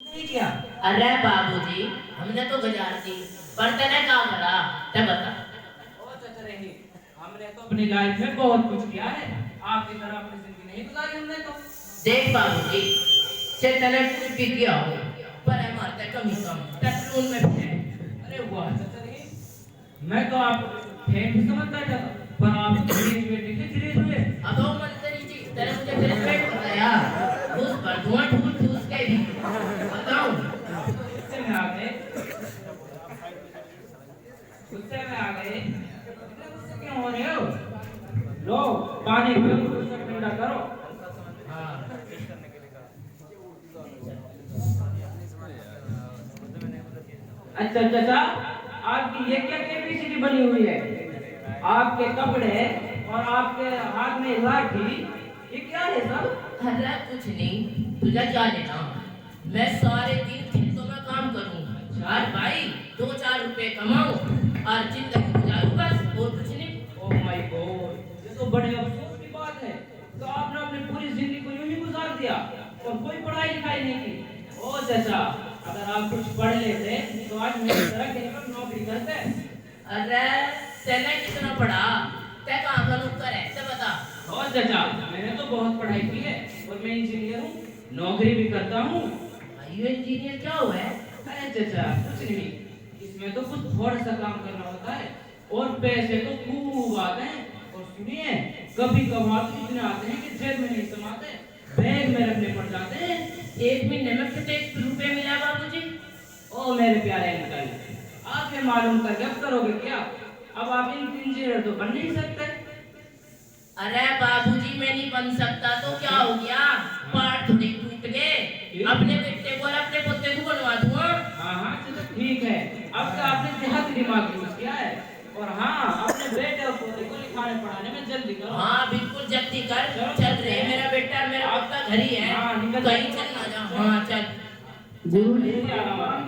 नहीं किया। अरे बाबूजी हमने तो गुजार दी पर तेने क्या करा ते बता। ओ चचेरे हमने तो अपनी लाइफ में बहुत कुछ किया है, आपकी तरह अपनी जिंदगी नहीं गुजारी हमने तो। देख बाबूजी चे तेने कुछ भी किया हो पर है मारते कम ही कम टटलून में भी है। अरे वाह चचेरे, मैं तो आपको फेंक ही समझ बैठा था, पर आप तो धीरे हुए। अब वो मंत्री जी तेरे मुझे ग्रेजुएट बताया उस पर धुआं ठूस के भी बताऊं गुस्से में आ गए, गुस्से में आ गए, इतने गुस्से क्यों हो रहे हो? लो पानी पियो, गुस्सा ठंडा करो। हाँ अच्छा चाचा, आपकी ये क्या कैपेसिटी बनी हुई है? आपके कपड़े और आपके हाथ में लाठी, ये क्या है सब? अरे कुछ नहीं तुझे क्या लेना, मैं सारे दिन खेतों में काम करूं यार भाई 2-4 रुपए कमाऊं और जिंदगी गुजारूं बस और कुछ नहीं। ओह माय गॉड, ये तो बड़े अफसोस की बात है। तो आपने अपनी पूरी जिंदगी को यूं ही गुजार दिया और कोई पढ़ाई लिखाई नहीं की। ओ चाचा, अगर आप कुछ पढ़ लेते तो आज मेरी तरह कहीं पर नौकरी करते। अरे तेने कितना पढ़ा, ते कहाँ का नौकर है ते बता। ओ चाचा, मैंने तो बहुत पढ़ाई की है और मैं इंजीनियर हूँ, नौकरी भी करता हूँ। भाई इंजीनियर क्या हुआ है? अरे चाचा कुछ नहीं, इसमें तो कुछ थोड़ा सा काम करना होता है और पैसे तो खूब आते हैं। और सुनिए, कभी कभार तो इतने आते हैं कि जेब में नहीं समाते, बैग में रखने पड़ जाते हैं। एक महीने में कितने रुपए मिला बाबूजी? ओ मेरे प्यारे अंकल, आप ये मालूम करके अब करोगे क्या? अब आप इंजीनियर तो बन नहीं सकते। अरे बाबूजी मैं नहीं बन सकता तो क्या हो गया, पार्ट थोड़ी टूट गए, अपने बेटे को और अपने पोते को बनवा दूंगा। हाँ चलो ठीक है, अब तो आपने देहाती दिमाग यूज किया है। और हाँ, अपने बेटे और पोते को लिखाने पढ़ाने में जल्दी करो। हाँ बिल्कुल जल्दी कर, चल रहे मेरा बेटा और मेरा पोता घर ही है, हाँ, निकल कहीं चल ना जा। हाँ चल लेके आ रहा हूँ।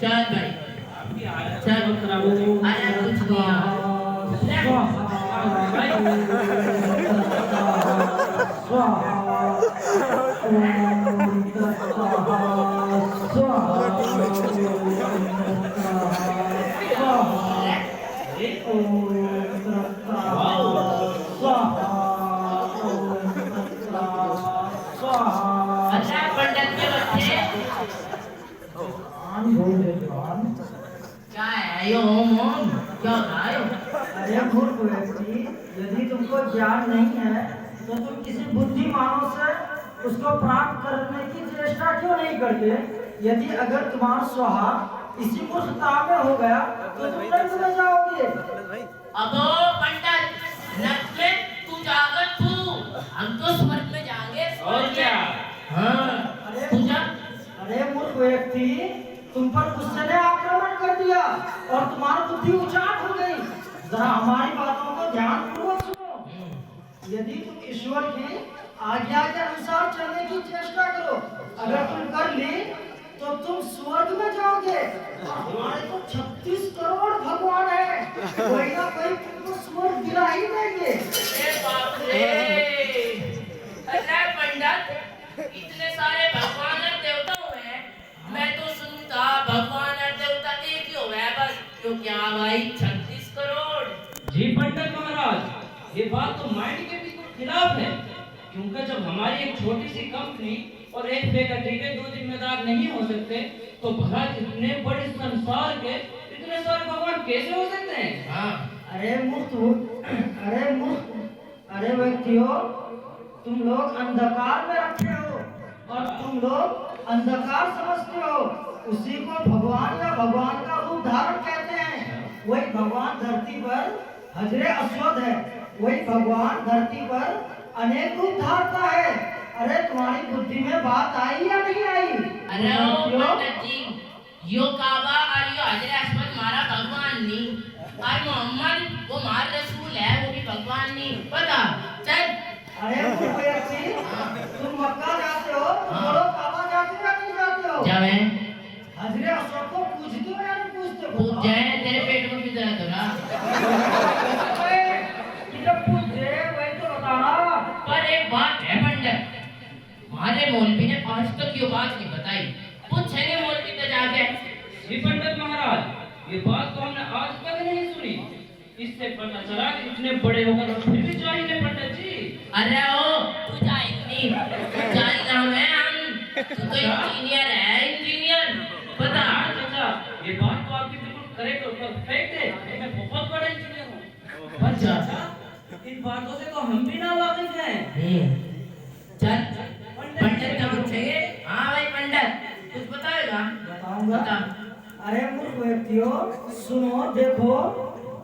चल भाई आपकी हालत चल। बहुत खराब हो गई। अरे कुछ नहीं यार। अच्छा पंडित के बच्चे क्या है यो ओम ओम क्या हो रहा है? अरे मूर्ख व्यक्ति, यदि तुमको ज्ञान नहीं है तो तुम किसी बुद्धिमानों से उसको प्राप्त करने की चेष्टा क्यों नहीं करते? यदि अगर तुम्हारा स्वभाव इसी मूर्खता में हो गया तो तुम नरक में जाओगे। अबो पंडित नरक में तू जाकर तू, हम तो स्वर्ग में जाएंगे। और क्या? हाँ तू जा। अरे मूर्ख व्यक्ति, तुम पर गुस्से ने आक्रमण कर दिया और तुम्हारी बुद्धि उचाट हो गई। जरा हमारी बातों को ध्यान पूर्वक सुनो। यदि तुम ईश्वर की आज्ञा के अनुसार चलने की चेष्टा करो, अगर तुम कर ली तो तुम स्वर्ग में जाओगे। हमारे तो 36 करोड़ भगवान है, कोई ना कोई तुमको स्वर्ग दिला ही देंगे। ए बाप रे, अरे पंडित इतने सारे भगवान और देवता हुए हैं, मैं तो सुनता भगवान और देवता एक ही हुआ है बस। तो क्या भाई 36 करोड़? जी पंडित महाराज, ये बात तो माइंड के बिल्कुल खिलाफ है। क्योंकि जब हमारी एक छोटी सी कंपनी और एक फैकल्टी के 2 जिम्मेदार नहीं हो सकते तो भला इतने बड़े संसार के इतने सारे भगवान कैसे हो सकते हैं? हाँ अरे मूर्ख, अरे व्यक्तियों, तुम लोग अंधकार में रखे हो और तुम लोग अंधकार समझते हो। उसी को भगवान या भगवान का रूप धारण कहते हैं। वही भगवान धरती पर हजरे अस्वद है, वही भगवान धरती पर अनेक रूप धारता है। अरे तुम्हारी बुद्धि में बात आई या नहीं आई? अरे ओ पंडित जी, यो काबा और यो हजरे अस्वद मारा भगवान नहीं, और मोहम्मद वो मार रसूल है, वो भी भगवान नहीं पता। चल अरे मूर्ख व्यक्ति, तुम मक्का जाते हो तो बोलो काबा जाते या नहीं जाते हो? जा मैं हजरे अस्वद को पूछते हो या नहीं पूछते हो? पूछ जाए तेरे पेट में भी दर्द हो रहा। जब पूछे वही तो बताना। पर एक बात है पंडित, हमारे मौलवी ने आज तक ये बात नहीं बताई, पूछेंगे ये बात तो हमने आज तक नहीं सुनी। इससे पता चला कि इतने बड़े होकर और फिर भी जाहिल है पंडित जी। अरे ओ तू जाहिल नहीं, जाहिल हम हैं हम। तू तो इंजीनियर है, इंजीनियर। पता चाचा, ये बात तो आपकी बिल्कुल करेक्ट और परफेक्ट है। मैं बहुत बड़ा इंजीनियर हूँ। पर चाचा, इन बातों से तो हम भी ना वाकिफ हैं। चल पंडित का पूछेंगे। हाँ भाई पंडित, कुछ बताएगा? बताऊंगा। बता। अरे मूर्ख व्यक्तियों, सुनो, देखो,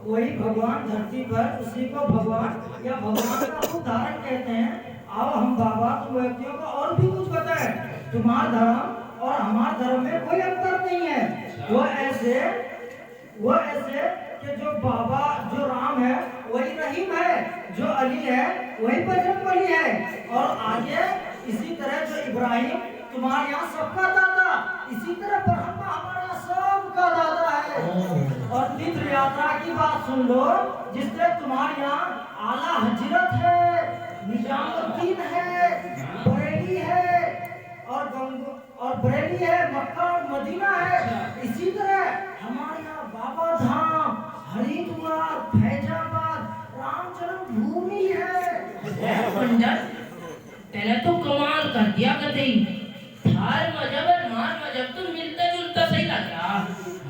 कोई भगवान धरती पर, उसी को भगवान या भगवान का रूप धारण कहते हैं। आओ हम बाबा तुम व्यक्तियों को और भी कुछ बताएं। तुम्हारा धर्म और हमारा धर्म में कोई अंतर नहीं है। वो ऐसे कि जो बाबा, जो राम है वही रहीम है, जो अली है वही बजरंगबली है, और आगे इसी तरह जो इब्राहिम तुम्हारे यहाँ सबका दादा, इसी तरह ब्रह्मा हमारा सबका दादा है। और तीर्थ यात्रा की बात सुन लो, जिस तरह तुम्हारे यहाँ आला हजरत है, निजामुद्दीन है, बरेली है, और बरेली है, मक्का और मदीना है, इसी तरह हमारे यहाँ बाबा धाम, हरिद्वार, फैजाबाद, राम जन्म भूमि है। पंडित तेने तो कमाल कर दिया कतई। थार मजहब और हमार मजहब तो मिलता जुलता सही लग रहा।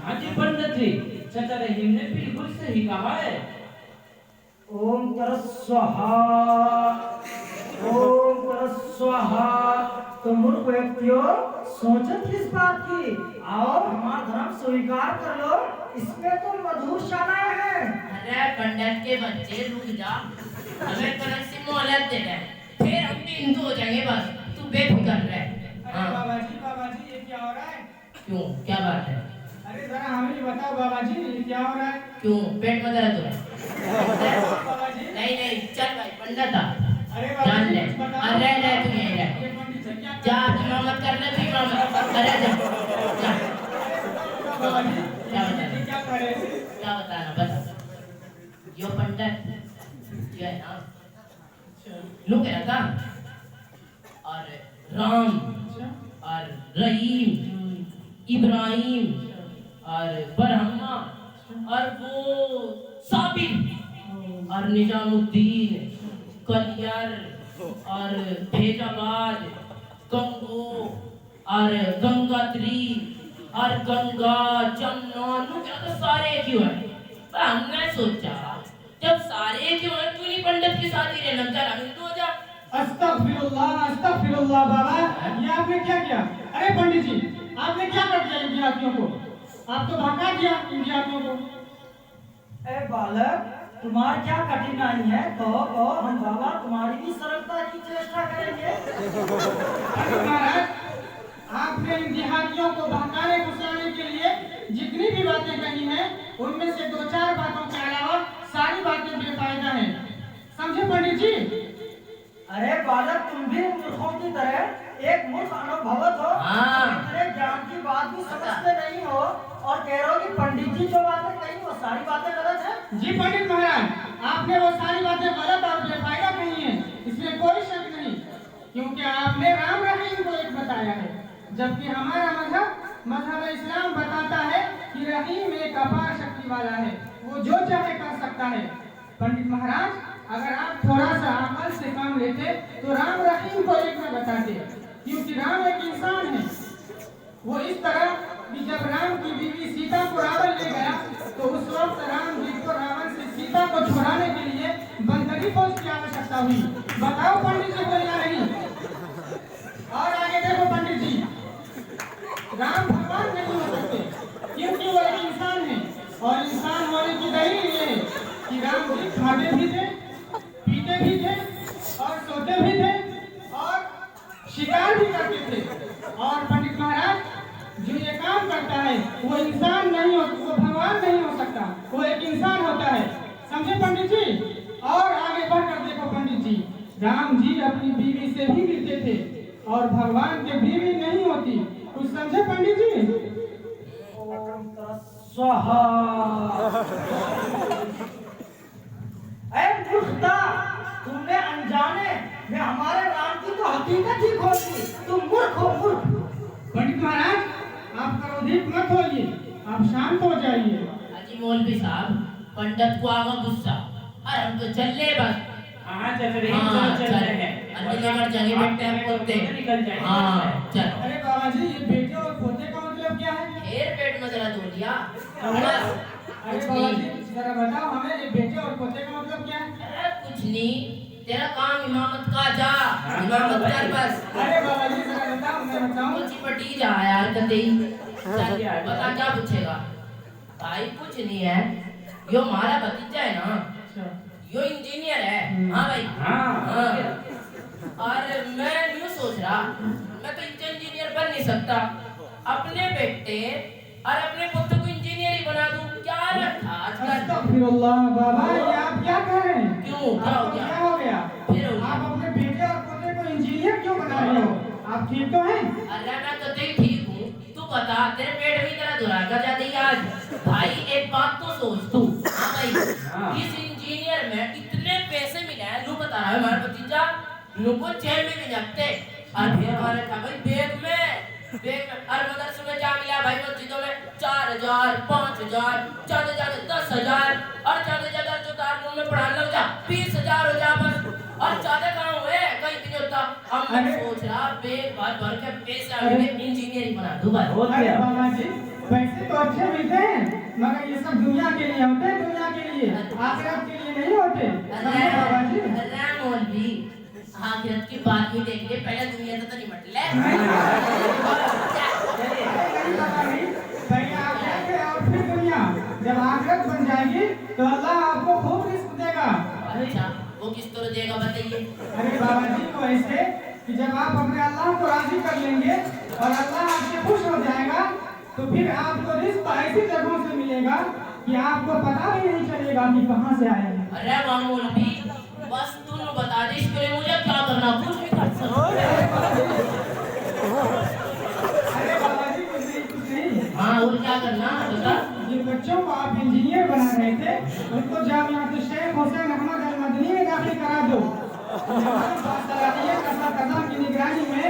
हाँ जी पंडित जी, चाचा रहीम ने बिल्कुल सही कहा है। ओम तरस्वाहा, ओम तरस्वाहा। तो मूर्ख व्यक्तियों, सोचत किस बात की? आओ हमारा धर्म स्वीकार कर लो, इसमें तो मधुर शानाएं हैं। अरे पंडित के बच्चे रुक जा, हमें तरफ से मोहलत दे दे, फिर हम भी हिंदू हो जाएंगे। बस तू बेफिक्र रह। हाँ बाबा जी ये क्या हो रहा है? क्यों, क्या बात है? अरे जरा हमें भी बताओ बाबा जी, ये क्या हो रहा है? क्यों, पेट में दर्द हो रहा है? बाबा जी, नहीं नहीं, चल भाई पंडित आ, अरे बाबा जान जी ले। कुछ बताओ। अरे ले तू यहीं रह, ये पंडित जी क्या जा इमामत कर ले, तू इमामत। अरे जा जा। बाबा जी, क्या बताना? ये क्या कर रहे थे? क्या बताना बस। यो पंडित ये है ना, नु कह रहा था, और राम और रहीम, इब्राहिम और ब्रह्मा और वो साबिर और निजामुद्दीन, कलियर और फैजाबाद, गंगो और गंगात्री और गंगा, जमुना, नु क्या तो सारे क्यों है? पर हमने सोचा जब सारे क्यों है, तू नहीं पंडित के साथ ही रहना, चल हम हिंदू हो जा। अस्तगफिरुल्लाह, अस्तगफिरुल्लाह बाबा, ये आपने क्या किया? अरे पंडित जी, आपने क्या कर दिया इन देहातियों को? आप तो भगा दिया इन देहातियों को। ए बालक, तुम्हारी क्या कठिनाई है? कहो, हम बाबा तुम्हारी भी सरलता की चेष्टा करेंगे। अरे महाराज, आपने इन देहातियों को बहकाने फुसलाने के लिए जितनी भी बातें कही हैं, उनमें से 2-4 बातों के अलावा सारी बातें बेफायदा हैं। समझे पंडित जी? अरे बालक, तुम भी मूर्खों की तरह एक मूर्ख अनुभवत हो। हाँ। इतने ज्ञान की बात भी समझते नहीं हो और कह रहे हो कि पंडित जी जो बातें कही वो सारी बातें गलत है। जी पंडित महाराज, आपने वो सारी बातें गलत और बेफायदा कही हैं, इसमें कोई शक नहीं, क्योंकि आपने राम रहीम को एक बताया है, जबकि हमारा मजहब इस्लाम बताता है कि रहीम एक अपार शक्ति वाला है, वो जो चाहे कर सकता है। पंडित महाराज, अगर आप थोड़ा सा अकल से काम लेते तो राम रहीम को एक में बताते, क्योंकि राम एक इंसान है। वो इस तरह कि जब राम की बीवी सीता को रावण ले गया तो उस वक्त राम जी को रावण से सीता को छुड़ाने के लिए बंदरी फौज की आवश्यकता हुई। बताओ पंडित जी बोल नहीं। और आगे देखो पंडित जी, राम भगवान नहीं हो सकते, क्योंकि वो एक इंसान है, और इंसान होने की दलील ये है कि राम जी खाते भी थे, पीते भी थे और सोते भी थे और शिकार भी करते थे। और पंडित महाराज, जो ये काम करता है वो इंसान नहीं हो, वो भगवान नहीं हो सकता, वो एक इंसान होता है। समझे पंडित जी? और आगे बढ़कर देखो पंडित जी, राम जी अपनी बीवी से भी मिलते थे और भगवान के बीवी नहीं होती। कुछ समझे पंडित जी? स्वाहा। ऐ मूर्खता, तुमने अनजाने में हमारे राम की तो हकीकत ही खोल दी। तुम मूर्ख हो, मूर्ख। पंडित महाराज, आप क्रोधित मत होइए, आप शांत हो जाइए। अजी मौलवी साहब, पंडित को आवा गुस्सा और हम तो चल ले बस। हाँ चल रहे हाँ, चल रहे हैं। अन्य जगह जगह बैठते हैं पोते। निकल जाएंगे। हाँ चल। अरे बाबा जी, ये बेटे और पोते का मतलब क्या है? फिर पेट में जरा धो लिया। अरे बाबा जी, जरा बताओ हमें, ये बेटे और पोते का मतलब क्या है? अरे कुछ नहीं, तेरा काम इमामत का जा, इमामत कर बस। अरे बाबा जी, जरा बताओ, मैं बताऊं? कुछ पटी जा यार कते ही। चल यार बता क्या पूछेगा? भाई कुछ नहीं है, यो हमारा भतीजा है ना, अच्छा। यो इंजीनियर है। हाँ भाई। हाँ। और मैं यूँ सोच रहा, मैं तो इंजीनियर बन नहीं सकता, अपने बेटे और अपने पुत्र को इंजीनियर ही बना दूं। क्या रखा आजकल? अस्तगफिरुल्लाह बाबा, ये आप क्या कर रहे हैं? क्यों क्या हो आपको गया? क्या हो गया? फिर हो गया। आप अपने बेटे और पोते को इंजीनियर क्यों बना रहे हो? आप ठीक तो हैं? अरे मैं तो ठीक हूँ, तू बता तेरे पेट में तेरा धुराका जाती है आज। भाई एक बात तो सोच तू। हाँ भाई, इस इंजीनियर में इतने पैसे मिले हैं, लू बता रहा है हमारा भतीजा, लू को जेल में भी रखते और फिर हमारे था भाई बैग में और मदरसे में जा मिला भाई मस्जिदों में 4000 5000 ज्यादा ज्यादा 10000 और ज्यादा ज्यादा जो दारुल में पढ़ाने लग जा 20000 हो जा बस। और ज्यादा कहाँ हुए कहीं भी नहीं होता। अब मैं सोच रहा बैग भर के पैसे आगे इंजीनियरिंग बना दूं बस। अरे बाबा जी, पैसे तो अच्छे मिलते हैं, मगर ये सब दुनिया के लिए होते हैं, दुनिया के लिए, आखिरत के लिए नहीं होते। समझे बाबा जी? अरे मौलवी, आखिरत की बात भी देख ले, पहले दुनिया तो नहीं मट ले। पहले आप जाएंगे और फिर दुनिया। जब आखिरत बन जाएगी तो अल्लाह आपको खूब रिस्क देगा। अच्छा, वो किस तरह देगा बताइए? अरे बाबा जी, तो ऐसे कि जब आप अपने अल्लाह को राजी कर लेंगे और अल्लाह आपसे खुश हो जाएगा, तो फिर आपको रिस्क ऐसी जगहों से मिलेगा कि आपको पता भी नहीं चलेगा कि कहाँ से आए हैं। अरे मौलवी, बस तुम बता दे इसके लिए मुझे क्या करना, कुछ भी कर सकते। अरे बाबा जी, कुछ नहीं। हाँ और क्या करना बता। जिन बच्चों को आप इंजीनियर बना रहे थे, उनको जामियात शेख हुसैन अहमद अल मदनी में दाखिल करा दो। कदम की निगरानी में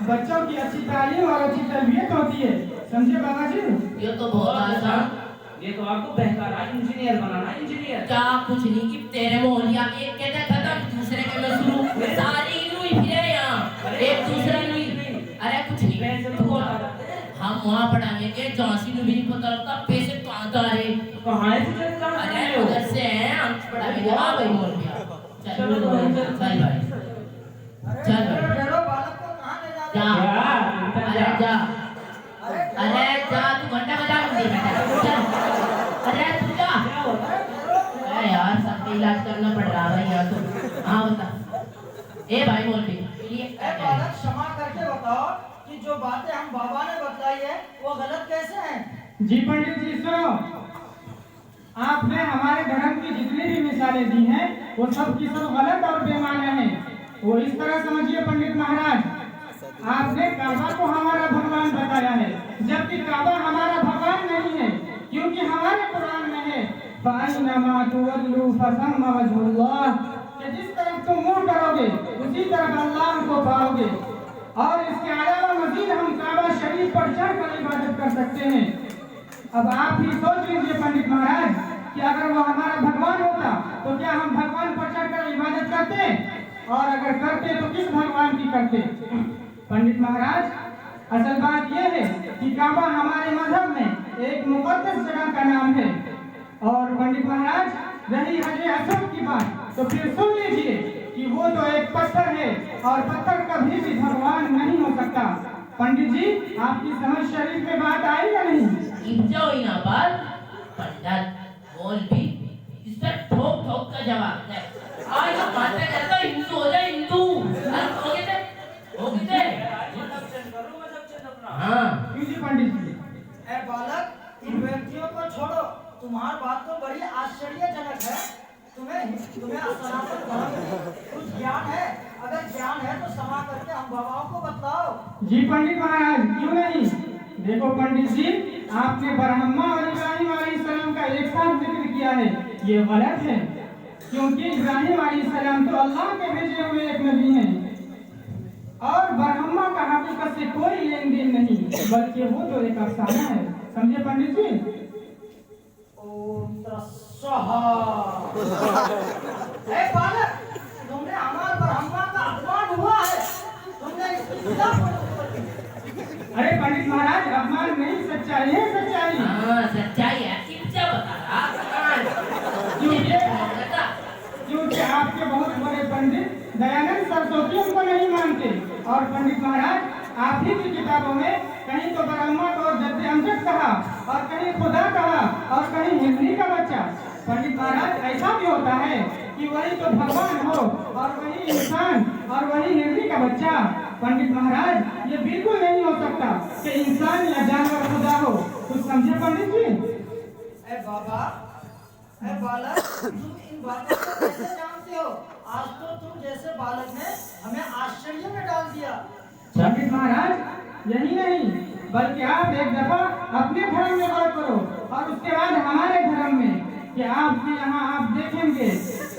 बच्चों की अच्छी तालीम और अच्छी तरबियत होती है। समझे बाबा जी? ये तो बहुत आसान। ये तो आपको बेहतर इंजीनियर बनाना। इंजीनियर क्या कुछ नहीं कि तेरे मोहलिया एक कहते खत्म, दूसरे के में शुरू, सारी इनू ही फिरे यहाँ एक दूसरे में। अरे कुछ नहीं, हम वहाँ पढ़ाएंगे झांसी में भी नहीं पता लगता पैसे कहाँ का रहे। अरे उधर से हैं हम पढ़ाएंगे। हाँ भाई मौलवी, चल भाई चल भाई चलो बालक को कहाँ ले जा जा। रहे हो? अरे जा, अरे जा, तू घंटा बजा मुझे बेटा। अरे तू जा। अरे यार सबका इलाज करना पड़ रहा है यहाँ तो। हाँ बता। ए भाई मौलवी, ए बालक, क्षमा करके बताओ कि जो बातें हम बाबा ने बताई है वो गलत कैसे हैं? जी पंडित जी, सुनो। आपने हमारे धर्म की जितनी भी मिसालें दी हैं, वो सब की सब गलत और बेमाने हैं। वो इस तरह समझिए पंडित महाराज, आपने काबा को हमारा भगवान बताया है, जबकि काबा हमारा भगवान नहीं है, क्योंकि हमारे कुरान में है फाइनमा तुवल्लू फसम्मा वजहुल्लाह, कि जिस तरफ तुम मुंह करोगे उसी तरफ अल्लाह को पाओगे। और इसके अलावा मजीद हम काबा शरीफ पर चढ़कर इबादत कर सकते हैं। अब आप ही सोच लीजिए पंडित महाराज कि अगर वो हमारा भगवान होता तो क्या हम भगवान पर चढ़कर इबादत करते, और अगर करते तो किस भगवान की करते? पंडित महाराज, असल बात यह है कि काबा हमारे मजहब में एक मुकद्दस जगह का नाम है। और पंडित महाराज, रही हजे असद की बात, तो फिर सुन लीजिए कि वो तो एक पत्थर है और पत्थर कभी भी भगवान नहीं हो सकता। पंडित जी, आपकी समझ शरीफ में बात आई या नहीं? इज्जो ही ना बात। पंडित बोल भी इससे ठोक ठोक का जवाब दे। आज हम बातें करते हैं हिंदू हो जाए हिंदू। हो गए हाँ क्यों जी पंडित जी? ए बालक, इन व्यक्तियों को छोड़ो। तुम्हारी बात तो बड़ी आश्चर्यजनक है। तुम्हें सनातन धर्म में कुछ ज्ञान है? अगर ज्ञान है तो क्षमा करके हम बाबाओं को बताओ। जी पंडित महाराज, क्यों नहीं। देखो पंडित जी, आपने ब्रह्मा और इब्राहिम अलैहिस्सलाम का एक साथ जिक्र किया है, ये गलत है, क्योंकि इब्राहिम अलैहिस्सलाम तो अल्लाह के भेजे हुए एक नबी हैं। और ब्रह्मा का हकीकत से कोई लेन देन नहीं, बल्कि वो तो एक अफसाना है। समझे पंडित जी? ओम तस्सहा। ए बालक, तुमने हमारे ब्रह्मा का अपमान हुआ है, तुमने इसकी खिलाफ। अरे पंडित महाराज, अपमान नहीं, सच्चाई है, सच्चाई। हाँ सच्चाई है, क्या बता रहा? क्योंकि आपके बहुत बड़े पंडित दयानंद सरस्वती उनको नहीं मानते। और पंडित महाराज, आप ही की किताबों में कहीं तो ब्रह्मा को जद्दे अमजद कहा, और कहीं खुदा कहा, और कहीं हिरनी का बच्चा। पंडित महाराज, ऐसा भी होता है कि वही तो भगवान हो और वही इंसान और वही हिरनी का बच्चा। पंडित महाराज, ये बिल्कुल नहीं हो सकता कि इंसान या जानवर खुदा हो। कुछ समझे पंडित जी? ए बाबा, ए बालक, तुम इन बातों को कैसे जानते हो? आज तो तुम जैसे बालक ने हमें आश्चर्य में डाल दिया। पंडित महाराज, यही नहीं बल्कि आप एक दफा अपने धर्म में गौर करो और उसके बाद हमारे धर्म में, कि आपके यहाँ आप देखेंगे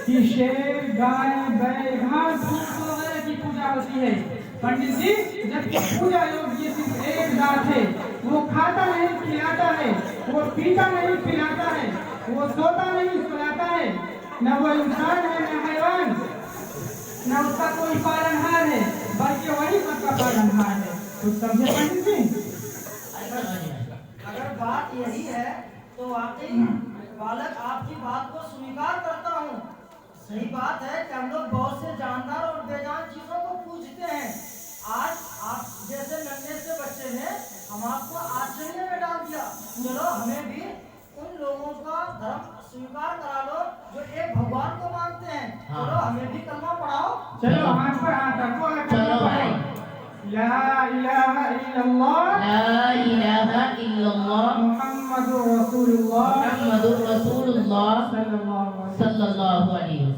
कि शेर, गाय, बैल, घास फूस वगैरह की पूजा होती है। पंडित जी, जबकि पूजा योग्य सिर्फ एक जात है, वो खाता नहीं खिलाता है, वो पीता नहीं पिलाता है, वो सोता नहीं सुलाता है, न वो इंसान है न हैवान, न उसका कोई पालनहार है, बल्कि वही सबका पालनहार है। कुछ समझे पंडित जी? अगर बात यही है तो वाकई बालक आपकी बात को स्वीकार करता हूँ। सही बात है कि हम लोग बहुत से जानदार और बेजान चीजों को पूजते हैं। आज आप जैसे नन्हे से बच्चे ने हम आपको आश्चर्य में डाल दिया। चलो हमें भी उन लोगों का धर्म स्वीकार करा लो जो एक भगवान को मानते हैं। चलो हमें भी कलमा पढ़ाओ। चलो हाथ पर हाथ रखो और चलो भाई। ला इलाहा इल्लल्लाह, ला इलाहा इल्लल्लाह, मुहम्मदुर रसूलुल्लाह मुहम्मदुर रसूलुल्लाह सल्लल्लाहु अलैहि वसल्लम। सल्लल्लाहु अलैहि वसल्लम।